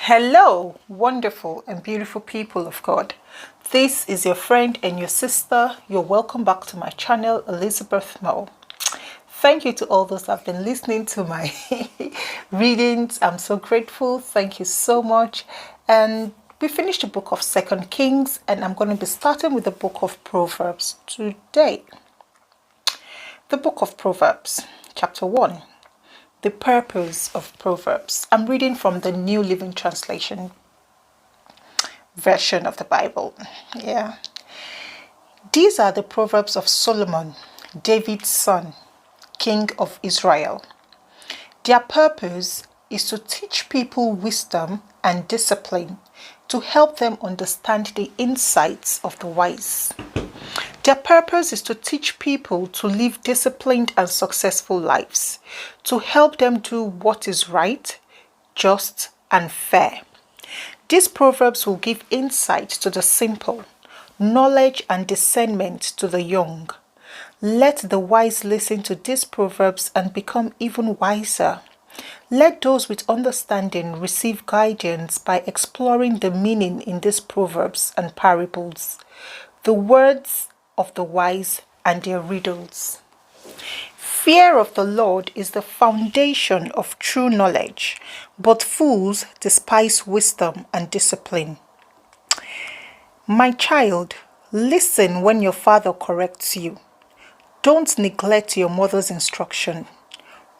Hello, wonderful and beautiful people of God. This is your friend and your sister. You're welcome back to my channel, Elizabeth Mo. Thank you to all those that have been listening to my readings. I'm so grateful. Thank you so much. And we finished the book of 2nd Kings, and I'm going to be starting with the book of Proverbs today. The book of Proverbs, chapter 1. The purpose of Proverbs. I'm reading from the New Living Translation version of the Bible. Yeah. These are the Proverbs of Solomon, David's son, king of Israel. Their purpose is to teach people wisdom and discipline, to help them understand the insights of the wise. Their purpose is to teach people to live disciplined and successful lives, to help them do what is right, just, and fair. These proverbs will give insight to the simple, knowledge and discernment to the young. Let the wise listen to these proverbs and become even wiser. Let those with understanding receive guidance by exploring the meaning in these proverbs and parables, the words of the wise and their riddles. Fear of the Lord is the foundation of true knowledge, but fools despise wisdom and discipline. My child, listen when your father corrects you. Don't neglect your mother's instruction.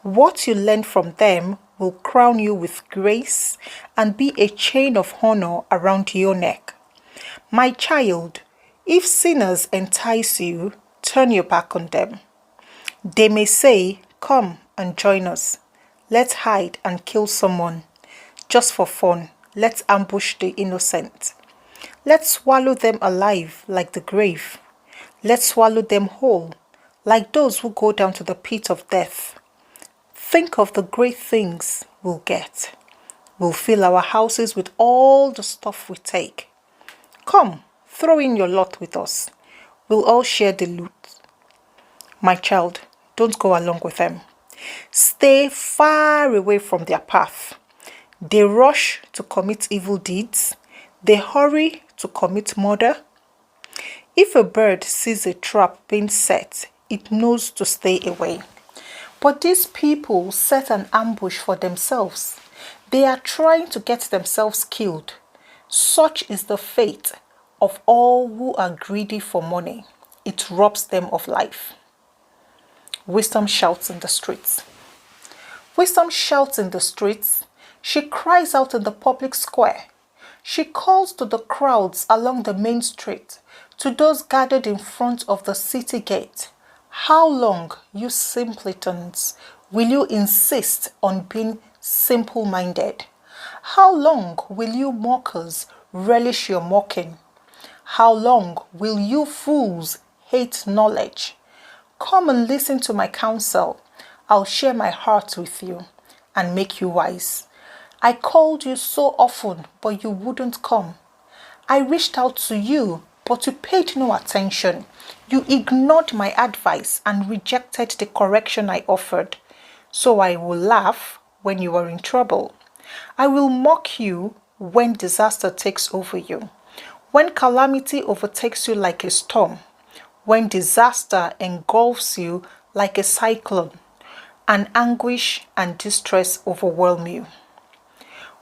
What you learn from them will crown you with grace and be a chain of honor around your neck. My child, if sinners entice you, turn your back on them. They may say, "Come and join us. Let's hide and kill someone. Just for fun, let's ambush the innocent. Let's swallow them alive like the grave. Let's swallow them whole, like those who go down to the pit of death. Think of the great things we'll get. We'll fill our houses with all the stuff we take. Come, throw in your lot with us. We'll all share the loot." My child, don't go along with them. Stay far away from their path. They rush to commit evil deeds. They hurry to commit murder. If a bird sees a trap being set, it knows to stay away. But these people set an ambush for themselves. They are trying to get themselves killed. Such is the fate of all who are greedy for money. It robs them of life. Wisdom shouts in the streets. Wisdom shouts in the streets. She cries out in the public square. She calls to the crowds along the main street, to those gathered in front of the city gate. How long, you simpletons, will you insist on being simple-minded? How long will you mockers relish your mocking? How long will you fools hate knowledge? Come and listen to my counsel. I'll share my heart with you and make you wise. I called you so often, but you wouldn't come. I reached out to you, but you paid no attention. You ignored my advice and rejected the correction I offered. So I will laugh when you are in trouble. I will mock you when disaster takes over you, when calamity overtakes you like a storm, when disaster engulfs you like a cyclone, and anguish and distress overwhelm you.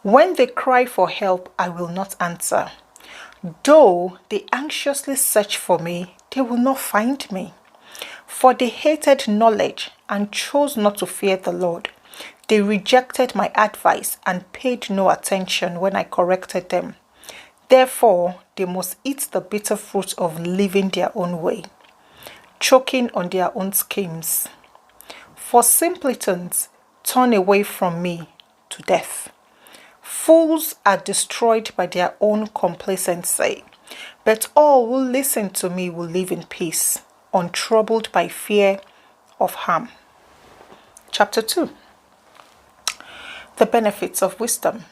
When they cry for help, I will not answer. Though they anxiously search for me, they will not find me. For they hated knowledge and chose not to fear the Lord. They rejected my advice and paid no attention when I corrected them. Therefore, they must eat the bitter fruit of living their own way, choking on their own schemes. For simpletons turn away from me to death. Fools are destroyed by their own complacency, but all who listen to me will live in peace, untroubled by fear of harm. Chapter 2. The benefits of wisdom.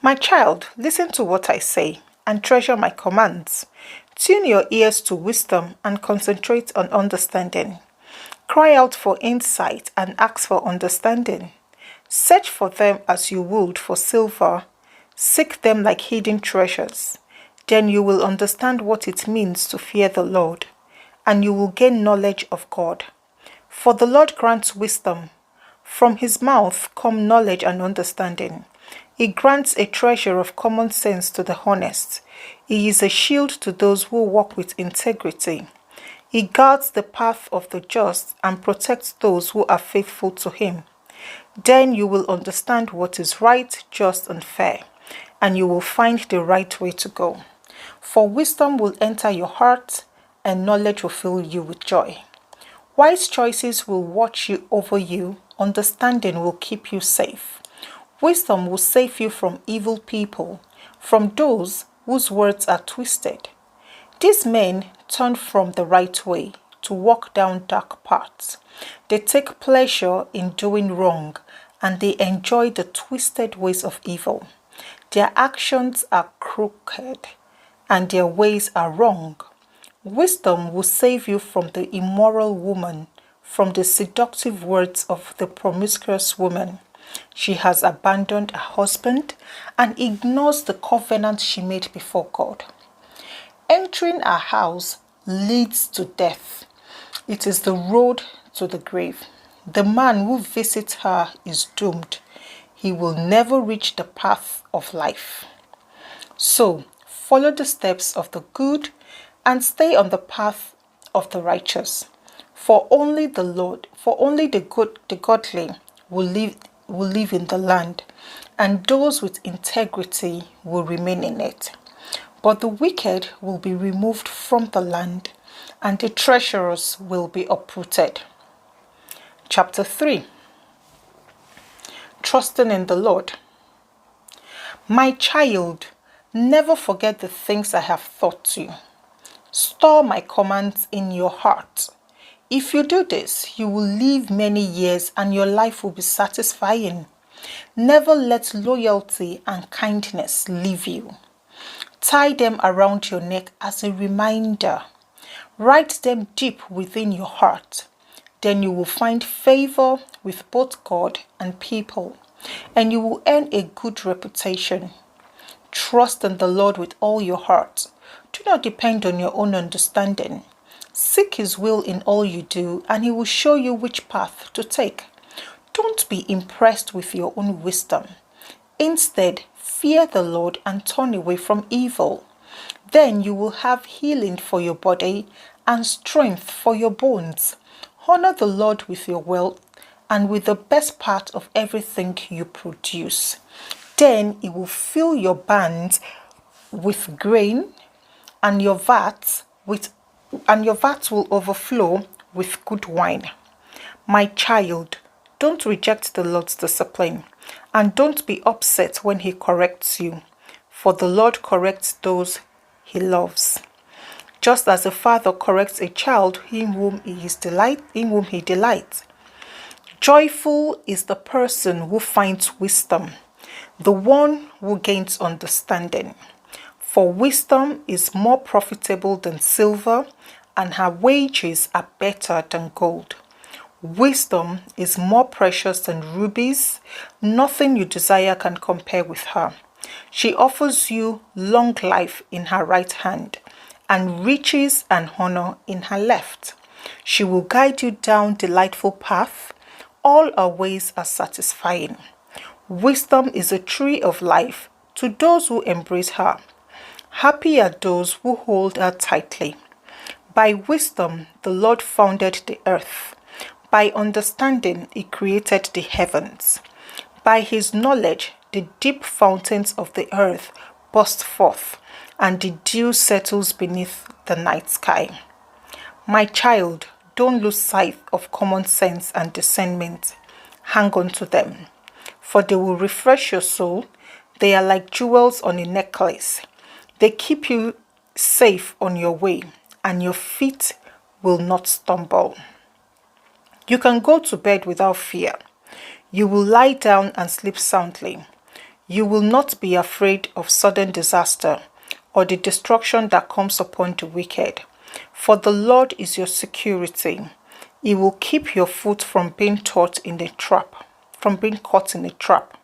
My child, listen to what I say and treasure my commands. Tune your ears to wisdom and concentrate on understanding. Cry out for insight and ask for understanding. Search for them as you would for silver. Seek them like hidden treasures. Then you will understand what it means to fear the Lord, and you will gain knowledge of God. For the Lord grants wisdom. From his mouth come knowledge and understanding. He grants a treasure of common sense to the honest. He is a shield to those who walk with integrity. He guards the path of the just and protects those who are faithful to him. Then you will understand what is right, just, and fair, and you will find the right way to go. For wisdom will enter your heart, and knowledge will fill you with joy. Wise choices will watch you over you. Understanding will keep you safe. Wisdom will save you from evil people, from those whose words are twisted. These men turn from the right way to walk down dark paths. They take pleasure in doing wrong, and they enjoy the twisted ways of evil. Their actions are crooked, and their ways are wrong. Wisdom will save you from the immoral woman, from the seductive words of the promiscuous woman. She has abandoned her husband and ignores the covenant she made before God. Entering her house leads to death. It is the road to the grave. The man who visits her is doomed. He will never reach the path of life. So, follow the steps of the good and stay on the path of the righteous. For only the godly will live in the land, and those with integrity will remain in it. But the wicked will be removed from the land, and the treacherous will be uprooted. Chapter 3. Trusting in the Lord. My child, never forget the things I have taught you. Store my commands in your heart. If you do this, you will live many years and your life will be satisfying. Never let loyalty and kindness leave you. Tie them around your neck as a reminder. Write them deep within your heart. Then you will find favor with both God and people, and you will earn a good reputation. Trust in the Lord with all your heart. Do not depend on your own understanding. Seek his will in all you do, and he will show you which path to take. Don't be impressed with your own wisdom. Instead, fear the Lord and turn away from evil. Then you will have healing for your body and strength for your bones. Honor the Lord with your wealth and with the best part of everything you produce. Then he will fill your barns with grain, and your vats will overflow with good wine. My child, don't reject the Lord's discipline, and don't be upset when he corrects you, for the Lord corrects those he loves. Just as a father corrects a child in whom he delights. Joyful is the person who finds wisdom, the one who gains understanding. For wisdom is more profitable than silver, and her wages are better than gold. Wisdom is more precious than rubies. Nothing you desire can compare with her. She offers you long life in her right hand, and riches and honor in her left. She will guide you down delightful path. All her ways are satisfying. Wisdom is a tree of life to those who embrace her. Happy are those who hold her tightly. By wisdom the Lord founded the earth. By understanding he created the heavens. By his knowledge the deep fountains of the earth burst forth, and the dew settles beneath the night sky. My child, don't lose sight of common sense and discernment. Hang on to them, for they will refresh your soul. They are like jewels on a necklace. They keep you safe on your way, and your feet will not stumble. You can go to bed without fear. You will lie down and sleep soundly. You will not be afraid of sudden disaster or the destruction that comes upon the wicked. For the Lord is your security. He will keep your foot from being caught in a trap. from being caught in a trap.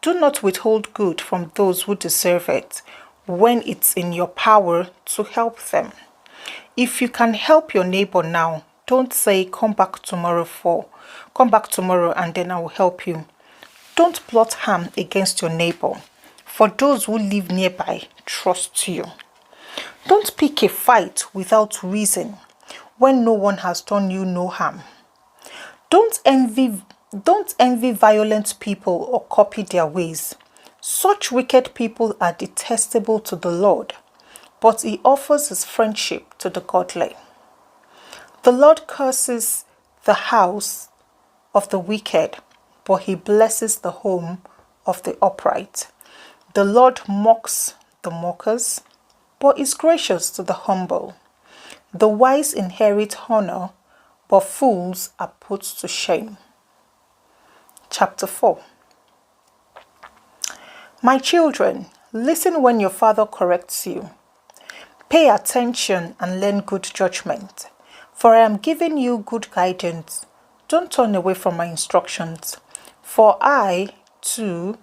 Do not withhold good from those who deserve it when it's in your power to help them. If you can help your neighbor now, don't say come back tomorrow and then I will help you. Don't plot harm against your neighbor, for those who live nearby trust you. Don't pick a fight without reason when no one has done you no harm. Don't envy violent people or copy their ways. Such wicked people are detestable to the Lord, but he offers his friendship to the godly. The Lord curses the house of the wicked, but he blesses the home of the upright. The Lord mocks the mockers, but is gracious to the humble. The wise inherit honor, but fools are put to shame. Chapter 4. My children, listen when your father corrects you. Pay attention and learn good judgment, for I am giving you good guidance. Don't turn away from my instructions, for I, too,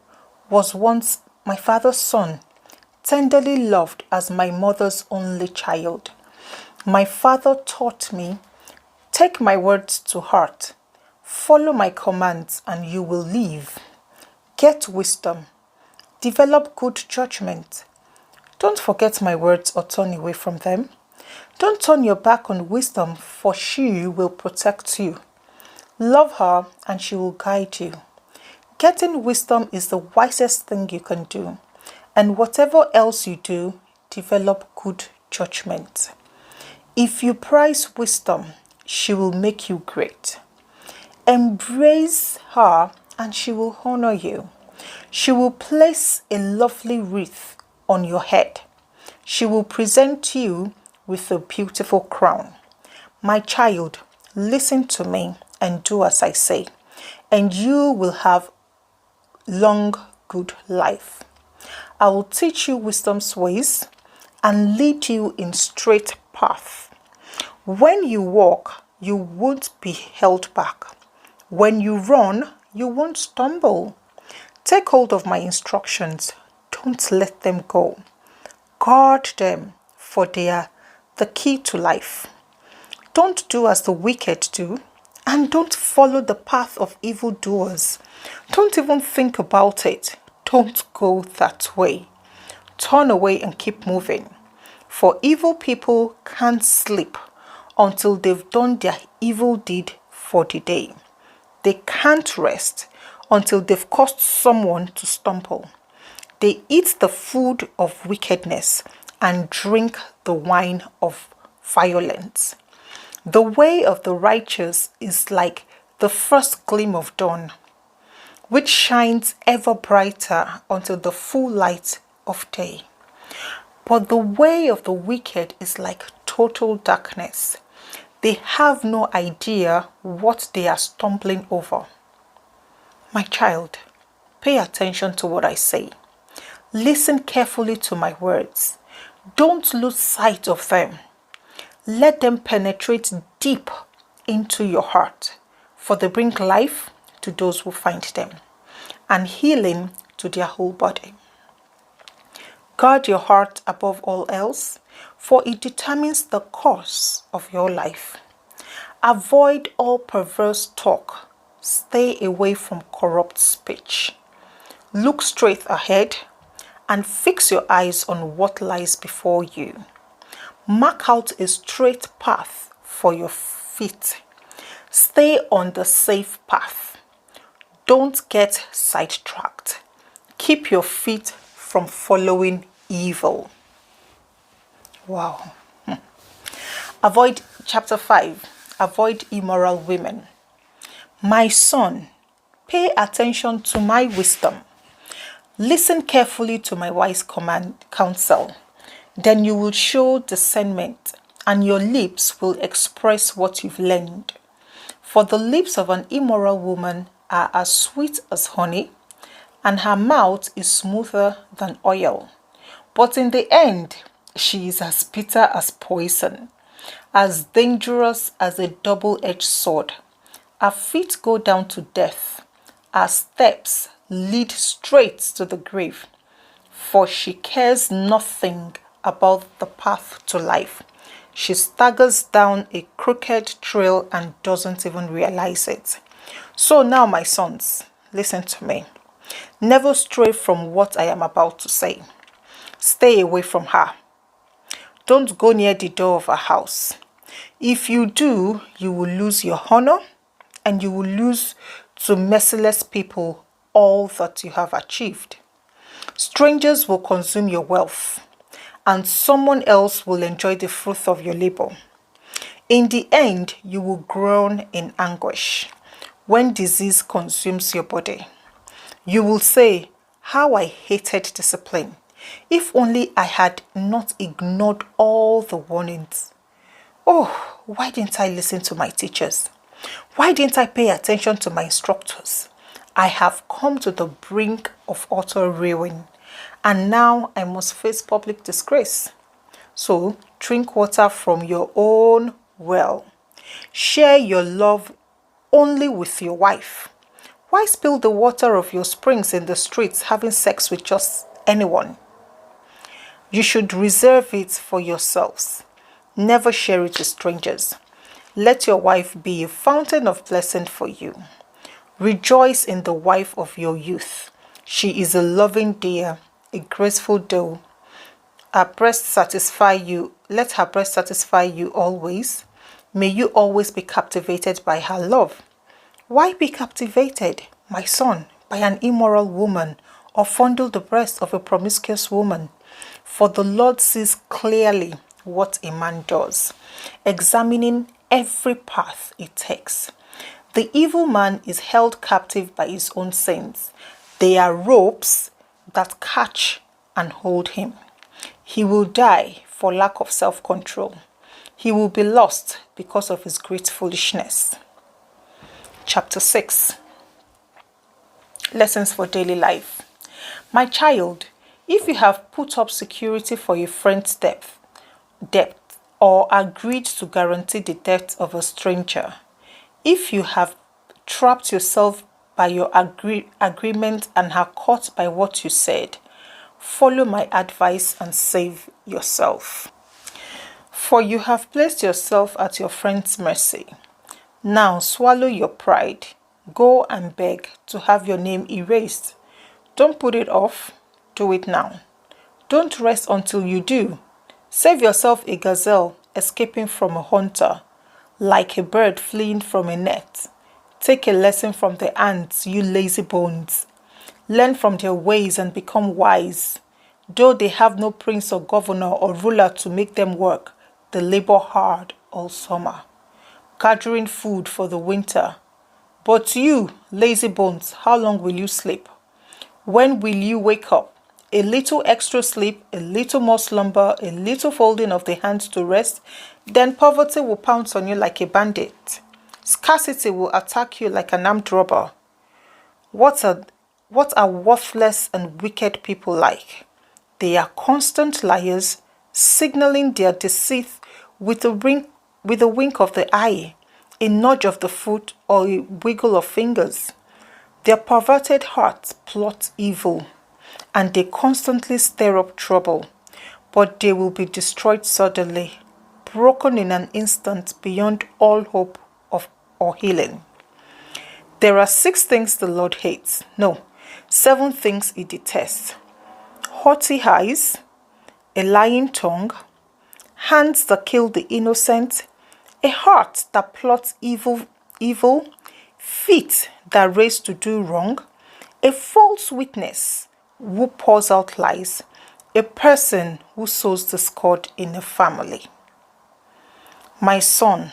was once my father's son, tenderly loved as my mother's only child. My father taught me, take my words to heart, follow my commands and you will live. Get wisdom, develop good judgment. Don't forget my words or turn away from them. Don't turn your back on wisdom, for she will protect you. Love her and she will guide you. Getting wisdom is the wisest thing you can do. And whatever else you do, develop good judgment. If you prize wisdom, she will make you great. Embrace her and she will honor you. She will place a lovely wreath on your head. She will present you with a beautiful crown. My child, listen to me and do as I say, and you will have long, good life. I will teach you wisdom's ways and lead you in straight path. When you walk, you won't be held back. When you run, you won't stumble. Take hold of my instructions. Don't let them go. Guard them, for they are the key to life. Don't do as the wicked do, and don't follow the path of evildoers. Don't even think about it. Don't go that way. Turn away and keep moving. For evil people can't sleep until they've done their evil deed for the day. They can't rest until they've caused someone to stumble. They eat the food of wickedness and drink the wine of violence. The way of the righteous is like the first gleam of dawn, which shines ever brighter until the full light of day. But the way of the wicked is like total darkness. They have no idea what they are stumbling over. My child, pay attention to what I say. Listen carefully to my words. Don't lose sight of them. Let them penetrate deep into your heart, for they bring life to those who find them and healing to their whole body. Guard your heart above all else, for it determines the course of your life. Avoid all perverse talk. Stay away from corrupt speech. Look straight ahead and fix your eyes on what lies before you. Mark out a straight path for your feet. Stay on the safe path. Don't get sidetracked. Keep your feet from following evil. Wow. Chapter 5. Avoid immoral women. My son, pay attention to my wisdom. Listen carefully to my wise counsel. Then you will show discernment, and your lips will express what you've learned. For the lips of an immoral woman are as sweet as honey, and her mouth is smoother than oil. But in the end, she is as bitter as poison, as dangerous as a double-edged sword. Her feet go down to death, Her steps lead straight to the grave, for she cares nothing about the path to life. She staggers down a crooked trail and doesn't even realize it. So now, my sons, listen to me. Never stray from what I am about to say. Stay away from her. Don't go near the door of her house. If you do, you will lose your honor and you will lose to merciless people all that you have achieved. Strangers will consume your wealth, and someone else will enjoy the fruit of your labor. In the end, you will groan in anguish when disease consumes your body. You will say, "How I hated discipline. If only I had not ignored all the warnings. Oh, why didn't I listen to my teachers? Why didn't I pay attention to my instructors? I have come to the brink of utter ruin, and now I must face public disgrace." So drink water from your own well. Share your love only with your wife. Why spill the water of your springs in the streets, having sex with just anyone? You should reserve it for yourselves. Never share it with strangers. Let your wife be a fountain of blessing for you. Rejoice in the wife of your youth. She is a loving deer, a graceful doe. Her breast satisfy you. Let her breast satisfy you always. May you always be captivated by her love. Why be captivated, my son, by an immoral woman, or fondle the breast of a promiscuous woman? For the Lord sees clearly what a man does, examining every path he takes. The evil man is held captive by his own sins. They are ropes that catch and hold him. He will die for lack of self-control. He will be lost because of his great foolishness. Chapter 6. Lessons for daily life. My child, if you have put up security for a friend's debt, or agreed to guarantee the debt of a stranger, if you have trapped yourself by your agreement and are caught by what you said, follow my advice and save yourself. For you have placed yourself at your friend's mercy. Now swallow your pride. Go and beg to have your name erased. Don't put it off. Do it now. Don't rest until you do. Save yourself a gazelle escaping from a hunter, like a bird fleeing from a net. Take a lesson from the ants, you lazy bones. Learn from their ways and become wise. Though they have no prince or governor or ruler to make them work, they labor hard all summer, gathering food for the winter. But you, lazy bones, how long will you sleep? When will you wake up? A little extra sleep, a little more slumber, a little folding of the hands to rest, then poverty will pounce on you like a bandit. Scarcity will attack you like an armed robber. What are worthless and wicked people like? They are constant liars, signaling their deceit with a wink of the eye, a nudge of the foot, or a wiggle of fingers. Their perverted hearts plot evil, and they constantly stir up trouble, but they will be destroyed suddenly, broken in an instant beyond all hope or healing. There are 6 things the Lord hates. No, 7 things he detests. Haughty eyes, a lying tongue, hands that kill the innocent, a heart that plots evil, feet that race to do wrong, a false witness who pours out lies, a person who sows discord in a family. My son,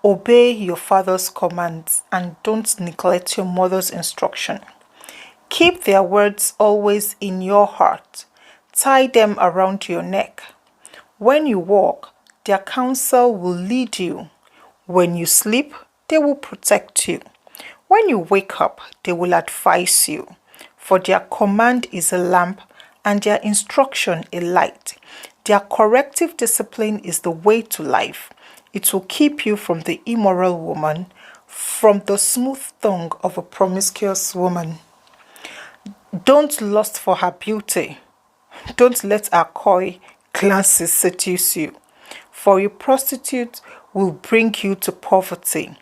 obey your father's commands and don't neglect your mother's instruction. Keep their words always in your heart. Tie them around your neck. When you walk, their counsel will lead you. When you sleep, they will protect you. When you wake up, they will advise you. For their command is a lamp and their instruction a light. Their corrective discipline is the way to life. It will keep you from the immoral woman, from the smooth tongue of a promiscuous woman. Don't lust for her beauty. Don't let her coy glances seduce you. For a prostitute will bring you to poverty,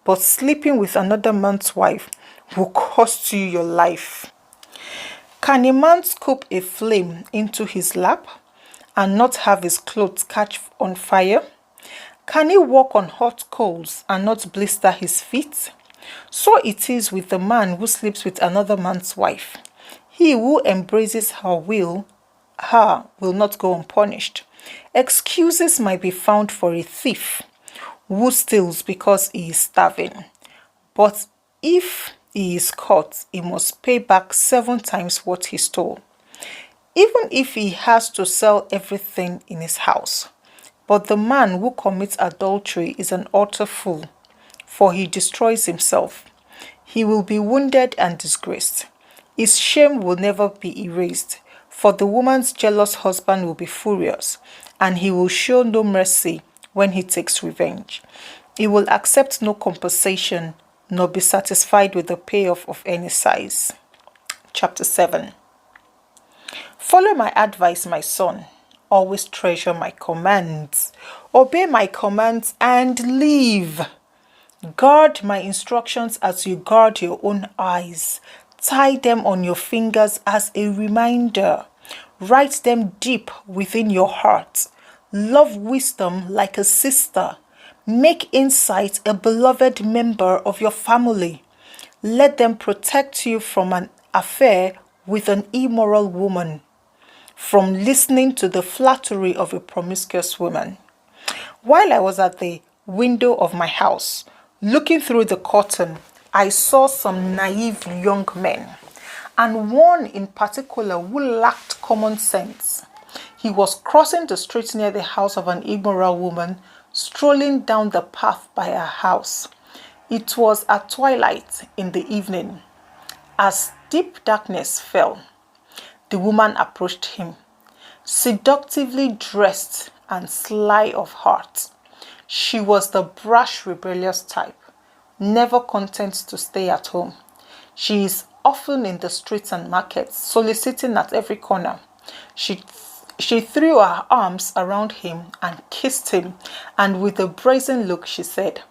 but sleeping with another man's wife will cost you your life. Can a man scoop a flame into his lap and not have his clothes catch on fire? Can he walk on hot coals and not blister his feet? So it is with the man who sleeps with another man's wife. He who embraces her will not go unpunished. Excuses might be found for a thief who steals because he is starving. But if he is caught, he must pay back 7 times what he stole, even if he has to sell everything in his house. But the man who commits adultery is an utter fool, for he destroys himself. He will be wounded and disgraced. His shame will never be erased, for the woman's jealous husband will be furious, and he will show no mercy when he takes revenge. He will accept no compensation, nor be satisfied with the payoff of any size. Chapter 7. Follow my advice, my son. Always treasure my commands. Obey my commands and live. Guard my instructions as you guard your own eyes. Tie them on your fingers as a reminder. Write them deep within your heart. Love wisdom like a sister. Make insight a beloved member of your family. Let them protect you from an affair with an immoral woman, from listening to the flattery of a promiscuous woman. While I was at the window of my house, looking through the curtain, I saw some naive young men, and one in particular who lacked common sense. He was crossing the street near the house of an immoral woman, strolling down the path by her house. It was at twilight in the evening. As deep darkness fell, the woman approached him, seductively dressed and sly of heart. She was the brash, rebellious type, never content to stay at home. She is often in the streets and markets, soliciting at every corner. She threw her arms around him and kissed him, and with a brazen look she said,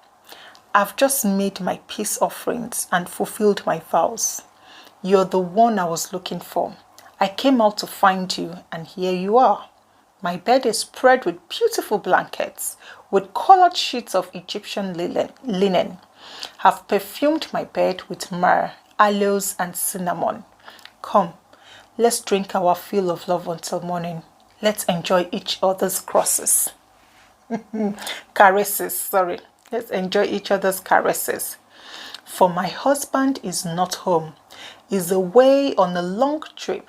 "I've just made my peace offerings and fulfilled my vows. You're the one I was looking for. I came out to find you, and here you are. My bed is spread with beautiful blankets, with colored sheets of Egyptian linen. Have perfumed my bed with myrrh, aloes, and cinnamon. Come, let's drink our fill of love until morning. Let's enjoy each other's caresses. Let's enjoy each other's caresses. For my husband is not home. He's away on a long trip.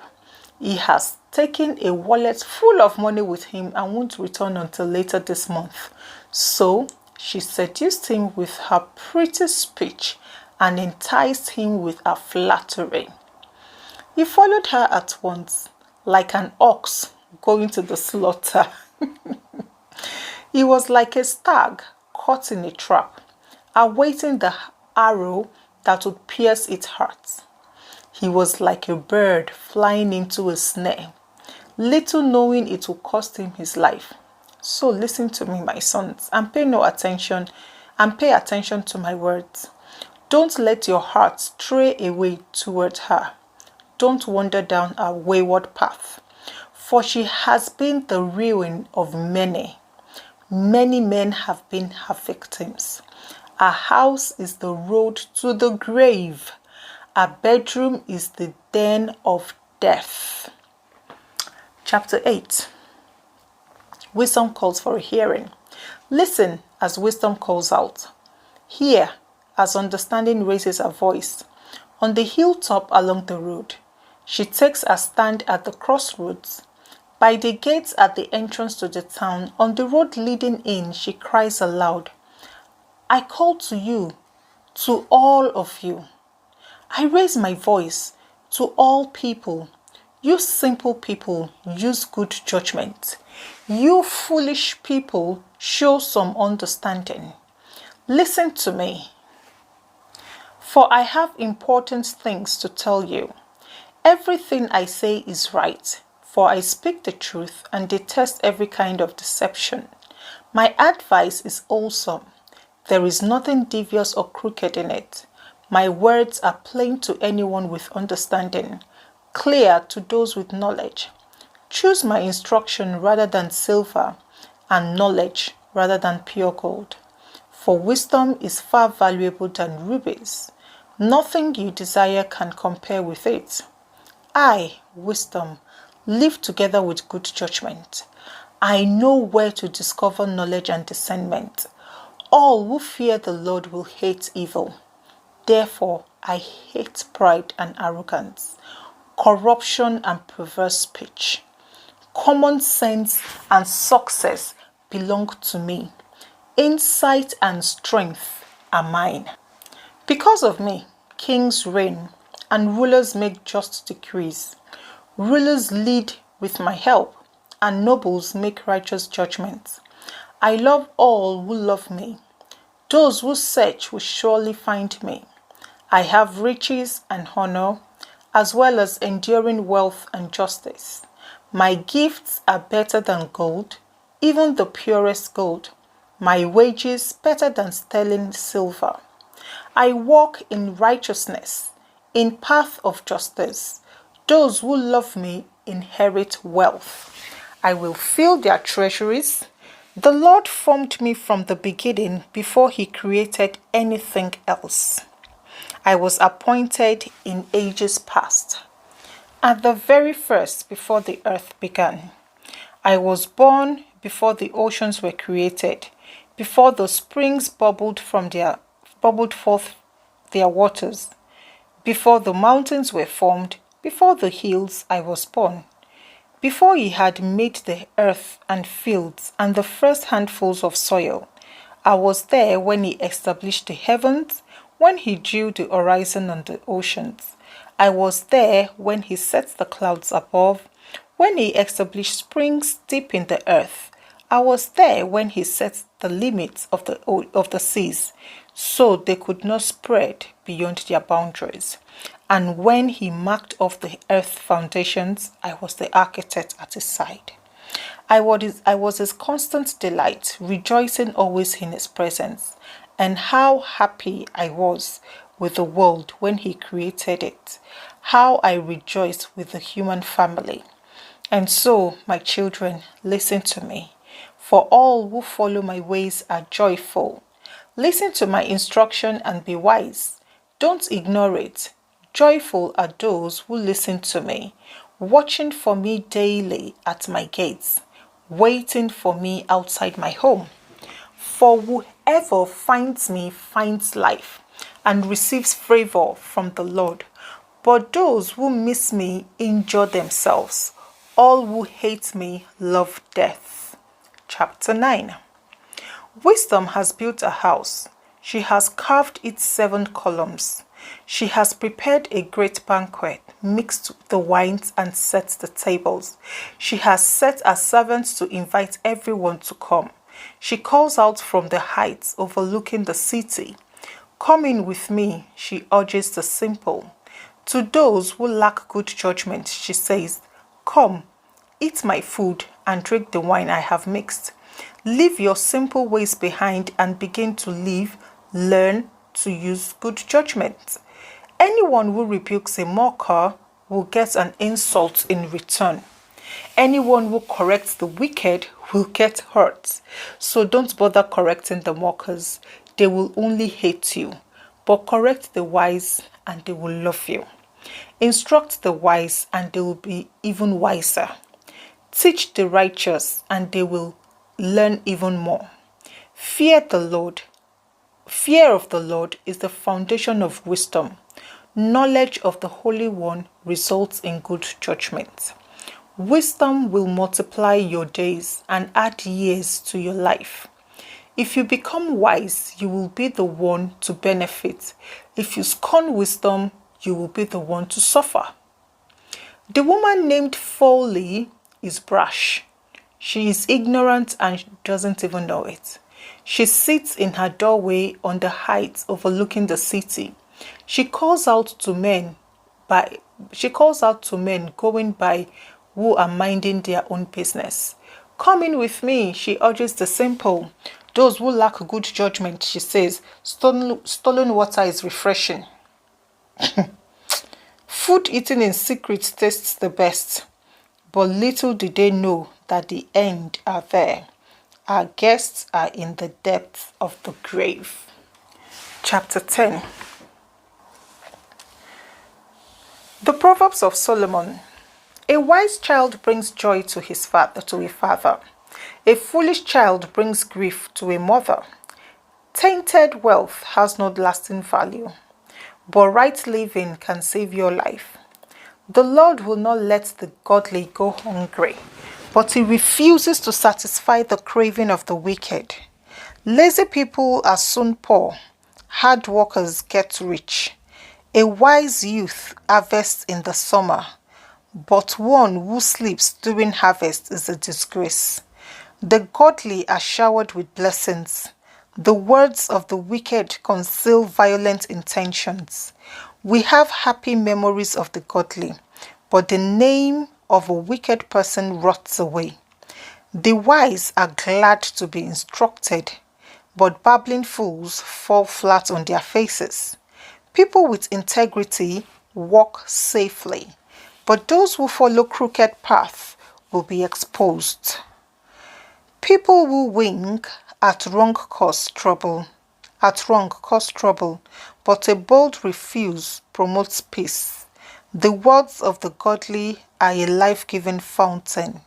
He has taken a wallet full of money with him and won't return until later this month." So she seduced him with her pretty speech and enticed him with her flattery. He followed her at once, like an ox going to the slaughter. He was like a stag caught in a trap, awaiting the arrow that would pierce its heart. He was like a bird flying into a snare, little knowing it will cost him his life. So listen to me, my sons, and pay attention to my words. Don't let your heart stray away toward her. Don't wander down a wayward path, for she has been the ruin of many. Many men have been her victims. Her house is the road to the grave. Her bedroom is the den of death. Chapter 8. Wisdom calls for a hearing. Listen as wisdom calls out. Hear as understanding raises her voice. On the hilltop along the road, she takes a stand at the crossroads. By the gates at the entrance to the town, on the road leading in, she cries aloud, "I call to you, to all of you. I raise my voice to all people. You simple people, use good judgment. You foolish people, show some understanding. Listen to me. For I have important things to tell you. Everything I say is right, for I speak the truth and detest every kind of deception. My advice is wholesome. There is nothing devious or crooked in it. My words are plain to anyone with understanding, clear to those with knowledge. Choose my instruction rather than silver, and knowledge rather than pure gold. For wisdom is far valuable than rubies. Nothing you desire can compare with it. I, wisdom, live together with good judgment. I know where to discover knowledge and discernment. All who fear the Lord will hate evil. Therefore, I hate pride and arrogance, corruption and perverse speech. Common sense and success belong to me. Insight and strength are mine. Because of me, kings reign and rulers make just decrees. Rulers lead with my help, and nobles make righteous judgments. I love all who love me. Those who search will surely find me. I have riches and honor, as well as enduring wealth and justice. My gifts are better than gold, even the purest gold. My wages better than sterling silver. I walk in righteousness, in path of justice. Those who love me inherit wealth. I will fill their treasuries. The Lord formed me from the beginning before he created anything else. I was appointed in ages past, at the very first before the earth began. I was born before the oceans were created, before the springs bubbled forth their waters, before the mountains were formed, before the hills I was born. Before he had made the earth and fields and the first handfuls of soil, I was there when he established the heavens, when he drew the horizon and the oceans. I was there when he set the clouds above, when he established springs deep in the earth. I was there when he set the limits of the seas, so they could not spread beyond their boundaries. And when he marked off the earth's foundations, I was the architect at his side. I was his constant delight, rejoicing always in his presence. And how happy I was with the world when he created it. How I rejoiced with the human family. And so, my children, listen to me. For all who follow my ways are joyful. Listen to my instruction and be wise. Don't ignore it. Joyful are those who listen to me, watching for me daily at my gates, waiting for me outside my home. For whoever finds me finds life and receives favor from the Lord. But those who miss me injure themselves. All who hate me love death. Chapter 9. Wisdom has built a house. She has carved its 7 columns. She has prepared a great banquet, mixed the wines and set the tables. She has set her servants to invite everyone to come. She calls out from the heights overlooking the city. Come in with me, she urges the simple. To those who lack good judgment, she says, come, eat my food and drink the wine I have mixed. Leave your simple ways behind and begin to live, learn to use good judgment. Anyone who rebukes a mocker will get an insult in return. Anyone who corrects the wicked will get hurt. So don't bother correcting the mockers. They will only hate you. But correct the wise and they will love you. Instruct the wise and they will be even wiser. Teach the righteous and they will learn even more. Fear of the Lord is the foundation of wisdom. Knowledge of the Holy One results in good judgment. Wisdom will multiply your days and add years to your life. If you become wise, you will be the one to benefit. If you scorn wisdom, you will be the one to suffer. The woman named Folly is brash. She is ignorant and doesn't even know it. She sits in her doorway on the heights overlooking the city. She calls out to men by she calls out to men going by who are minding their own business. Come in with me, she urges the simple. Those who lack good judgment, she says, stolen water is refreshing. Food eaten in secret tastes the best, but little do they know that the end are there. Our guests are in the depths of the grave. Chapter 10. The Proverbs of Solomon. A wise child brings joy to his father, to a father. A foolish child brings grief to a mother. Tainted wealth has no lasting value, but right living can save your life. The Lord will not let the godly go hungry, but he refuses to satisfy the craving of the wicked. Lazy people are soon poor. Hard workers get rich. A wise youth harvests in the summer, but one who sleeps during harvest is a disgrace. The godly are showered with blessings. The words of the wicked conceal violent intentions. We have happy memories of the godly, but the name of a wicked person rots away. The wise are glad to be instructed, but babbling fools fall flat on their faces. People with integrity walk safely, but those who follow crooked paths will be exposed. People who wink at wrong cause trouble, but a bold refuse promotes peace. The words of the godly are a life-giving fountain.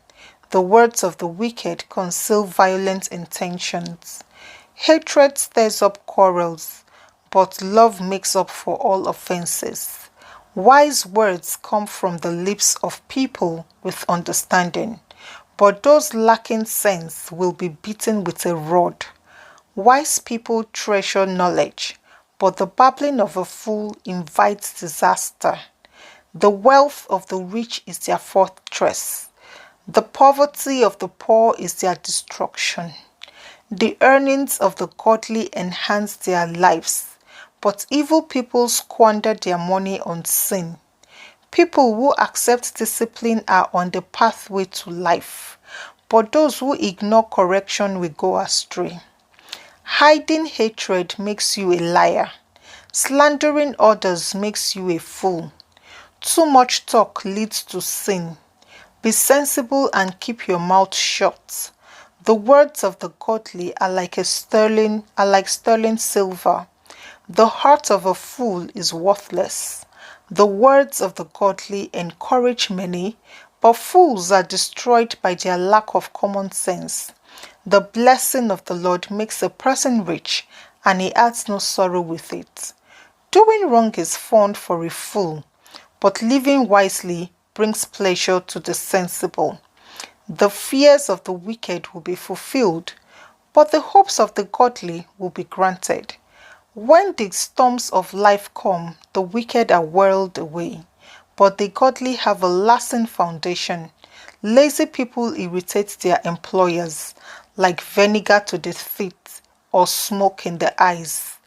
The words of the wicked conceal violent intentions. Hatred stirs up quarrels, but love makes up for all offenses. Wise words come from the lips of people with understanding, but those lacking sense will be beaten with a rod. Wise people treasure knowledge, but the babbling of a fool invites disaster. The wealth of the rich is their fortress. The poverty of the poor is their destruction. The earnings of the godly enhance their lives, but evil people squander their money on sin. People who accept discipline are on the pathway to life, but those who ignore correction will go astray. Hiding hatred makes you a liar. Slandering others makes you a fool. Too much talk leads to sin. Be sensible and keep your mouth shut. The words of the godly are like sterling silver. The heart of a fool is worthless. The words of the godly encourage many, but fools are destroyed by their lack of common sense. The blessing of the Lord makes a person rich, and he adds no sorrow with it. Doing wrong is fun for a fool, but living wisely brings pleasure to the sensible. The fears of the wicked will be fulfilled, but the hopes of the godly will be granted. When the storms of life come, the wicked are whirled away, but the godly have a lasting foundation. Lazy people irritate their employers, like vinegar to the feet or smoke in the eyes.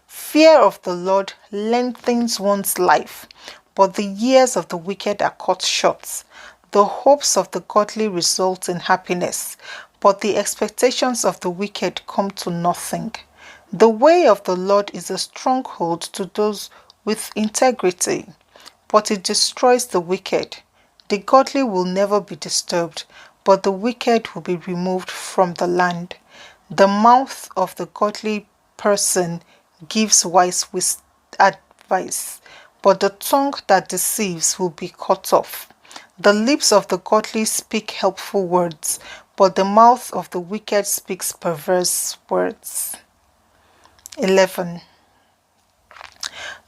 Fear of the Lord lengthens one's life, but the years of the wicked are cut short. The hopes of the godly result in happiness, but the expectations of the wicked come to nothing. The way of the Lord is a stronghold to those with integrity, but it destroys the wicked. The godly will never be disturbed, but the wicked will be removed from the land. The mouth of the godly person gives wise advice, but the tongue that deceives will be cut off. The lips of the godly speak helpful words, but the mouth of the wicked speaks perverse words. 11.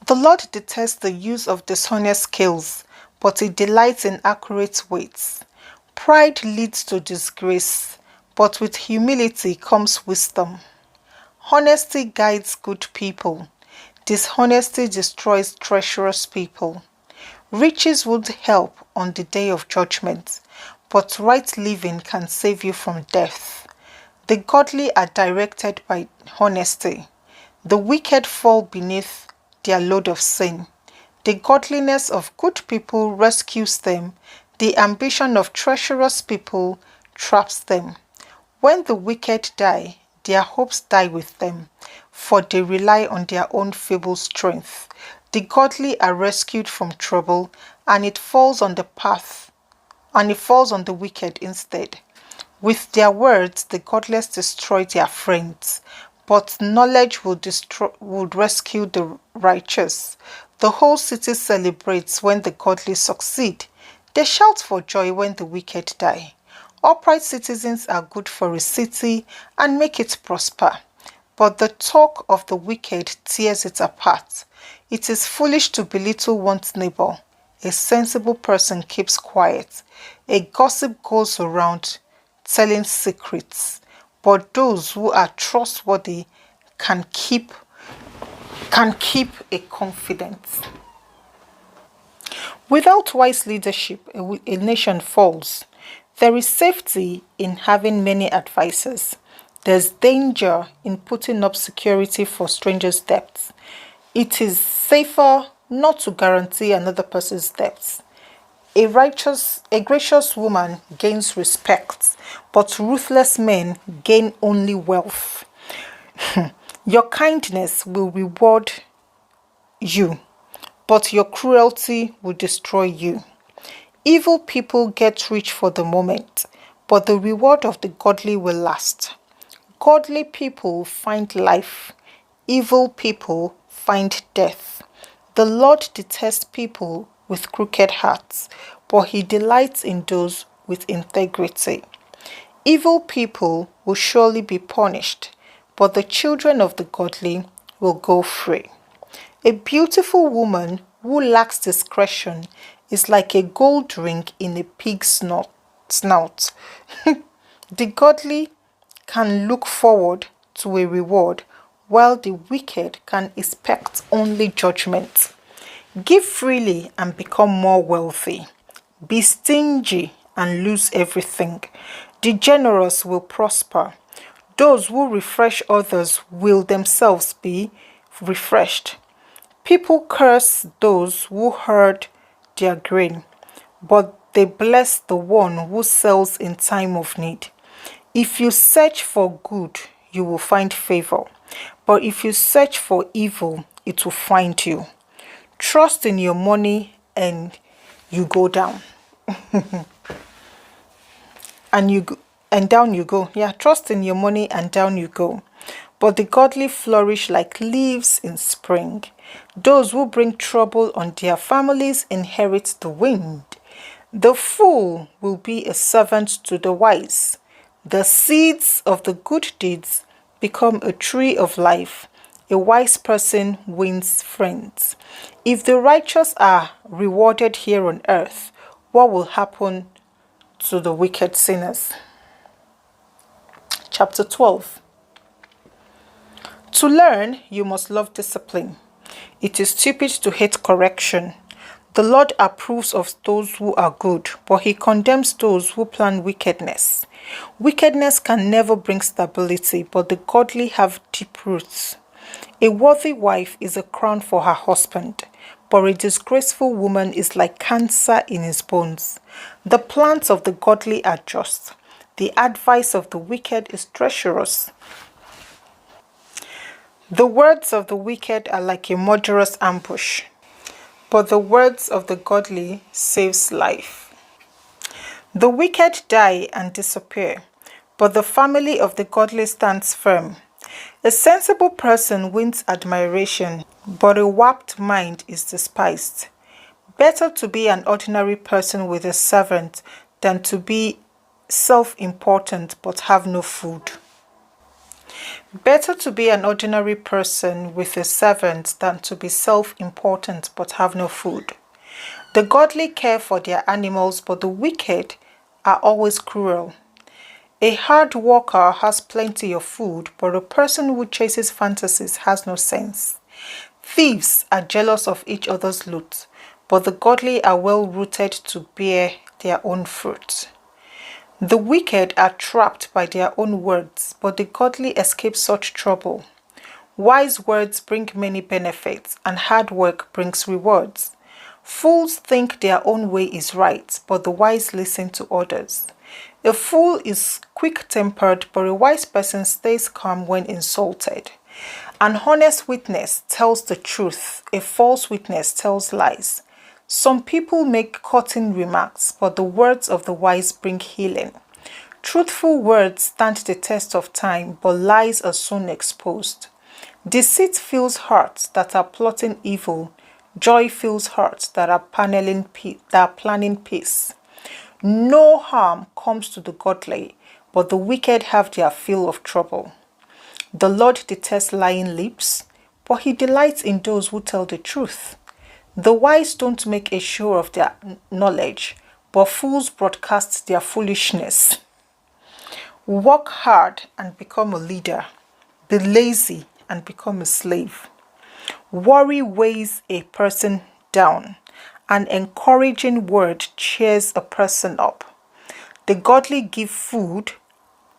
The Lord detests the use of dishonest scales, but he delights in accurate weights. Pride leads to disgrace, but with humility comes wisdom. Honesty guides good people. Dishonesty destroys treacherous people. Riches would help on the day of judgment, but right living can save you from death. The godly are directed by honesty. The wicked fall beneath their load of sin. The godliness of good people rescues them. The ambition of treacherous people traps them. When the wicked die, their hopes die with them, for they rely on their own feeble strength. The godly are rescued from trouble, and it falls on the wicked instead. With their words, the godless destroy their friends, but knowledge will rescue the righteous. The whole city celebrates when the godly succeed. They shout for joy when the wicked die. Upright citizens are good for a city and make it prosper, but the talk of the wicked tears it apart. It is foolish to belittle one's neighbor. A sensible person keeps quiet. A gossip goes around telling secrets, but those who are trustworthy can keep a confidence. Without wise leadership, a nation falls. There is safety in having many advisors. There's danger in putting up security for strangers' debts. It is safer not to guarantee another person's debts. A gracious woman gains respect, but ruthless men gain only wealth. Your kindness will reward you, but your cruelty will destroy you. Evil people get rich for the moment, but the reward of the godly will last. Godly people find life. Evil people find death. The Lord detests people with crooked hearts, but he delights in those with integrity. Evil people will surely be punished, but the children of the godly will go free. A beautiful woman who lacks discretion is like a gold ring in a pig's snout. The godly can look forward to a reward, while the wicked can expect only judgment. Give freely and become more wealthy. Be stingy and lose everything. The generous will prosper. Those who refresh others will themselves be refreshed. People curse those who herd their grain, but they bless the one who sells in time of need. If you search for good, you will find favor, but if you search for evil, it will find you. Trust in your money and you go down. And down you go. Yeah, trust in your money and down you go. But the godly flourish like leaves in spring. Those who bring trouble on their families inherit the wind. The fool will be a servant to the wise. The seeds of the good deeds become a tree of life. A wise person wins friends. If the righteous are rewarded here on earth, what will happen to the wicked sinners? Chapter 12. To learn, you must love discipline. It is stupid to hate correction. The Lord approves of those who are good, but he condemns those who plan wickedness. Wickedness can never bring stability, but the godly have deep roots. A worthy wife is a crown for her husband, but a disgraceful woman is like cancer in his bones. The plans of the godly are just. The advice of the wicked is treacherous. The words of the wicked are like a murderous ambush, but the words of the godly saves life. The wicked die and disappear, but the family of the godly stands firm. A sensible person wins admiration, but a warped mind is despised. Better to be an ordinary person with a servant than to be self-important but have no food. Better to be an ordinary person with a servant than to be self-important but have no food. The godly care for their animals, but the wicked are always cruel. A hard worker has plenty of food, but a person who chases fantasies has no sense. Thieves are jealous of each other's loot, but the godly are well rooted to bear their own fruit. The wicked are trapped by their own words, but the godly escape such trouble. Wise words bring many benefits, and hard work brings rewards. Fools think their own way is right, but the wise listen to others. A fool is quick-tempered, but a wise person stays calm when insulted. An honest witness tells the truth, a false witness tells lies. Some people make cutting remarks, but the words of the wise bring healing. Truthful words stand the test of time, but lies are soon exposed. Deceit fills hearts that are plotting evil. Joy fills hearts that are planning peace. No harm comes to the godly, but the wicked have their fill of trouble. The Lord detests lying lips, but he delights in those who tell the truth. The wise don't make a show of their knowledge, but fools broadcast their foolishness. Work hard and become a leader. Be lazy and become a slave. Worry weighs a person down. An encouraging word cheers a person up. The godly give good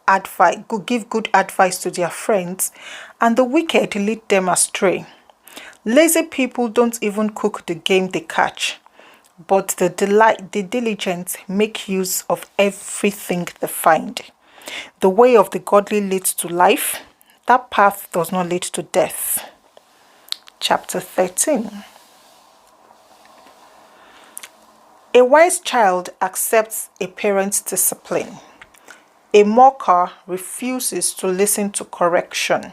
advice to their friends, and the wicked lead them astray. Lazy people don't even cook the game they catch, but the diligent make use of everything they find. The way of the godly leads to life. That path does not lead to death. Chapter 13. A wise child accepts a parent's discipline. A mocker refuses to listen to correction.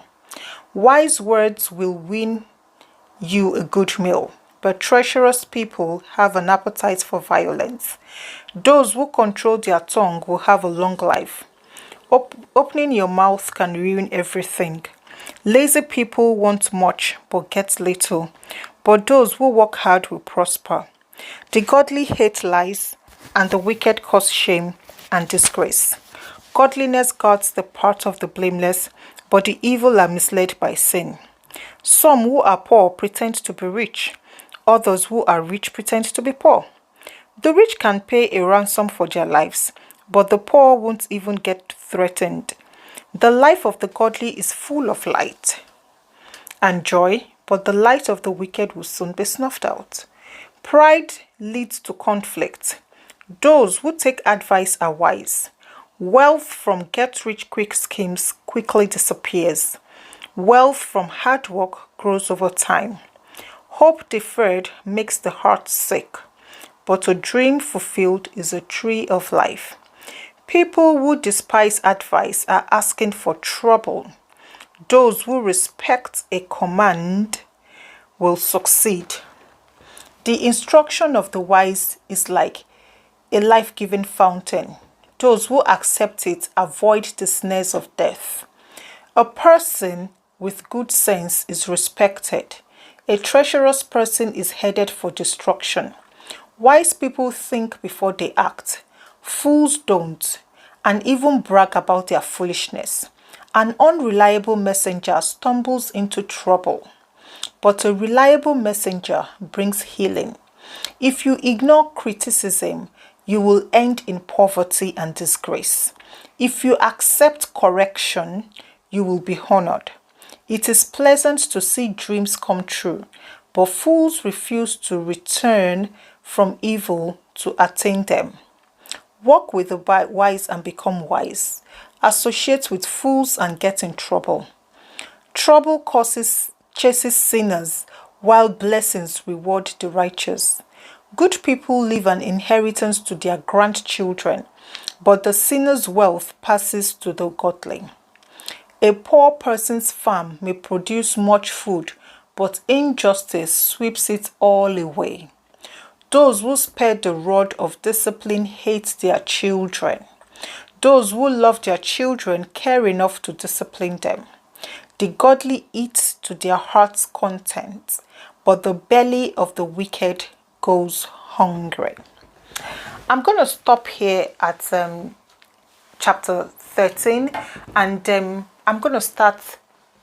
Wise words will win you a good meal, but treacherous people have an appetite for violence. Those who control their tongue will have a long life. Opening your mouth can ruin everything. Lazy people want much but get little, but those who work hard will prosper. The godly hate lies, and the wicked cause shame and disgrace. Godliness guards the path of the blameless, but the evil are misled by sin. Some who are poor pretend to be rich. Others who are rich pretend to be poor. The rich can pay a ransom for their lives, but the poor won't even get threatened. The life of the godly is full of light and joy, but the light of the wicked will soon be snuffed out. Pride leads to conflict. Those who take advice are wise. Wealth from get-rich-quick schemes quickly disappears. Wealth from hard work grows over time. Hope deferred makes the heart sick, but a dream fulfilled is a tree of life. People who despise advice are asking for trouble. Those who respect a command will succeed. The instruction of the wise is like a life-giving fountain. Those who accept it avoid the snares of death. A person with good sense is respected. A treacherous person is headed for destruction. Wise people think before they act. Fools don't, and even brag about their foolishness. An unreliable messenger stumbles into trouble, but a reliable messenger brings healing. If you ignore criticism, you will end in poverty and disgrace. If you accept correction, you will be honored. It is pleasant to see dreams come true, but fools refuse to return from evil to attain them. Walk with the wise and become wise. Associate with fools and get in trouble. Trouble chases sinners, while blessings reward the righteous. Good people leave an inheritance to their grandchildren, but the sinner's wealth passes to the godly. A poor person's farm may produce much food, but injustice sweeps it all away. Those who spare the rod of discipline hate their children. Those who love their children care enough to discipline them. The godly eat to their heart's content, but the belly of the wicked goes hungry. I'm going to stop here at chapter 13, and I'm going to start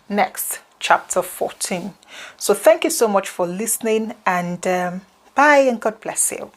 next chapter 14. So thank you so much for listening, and bye, and God bless you.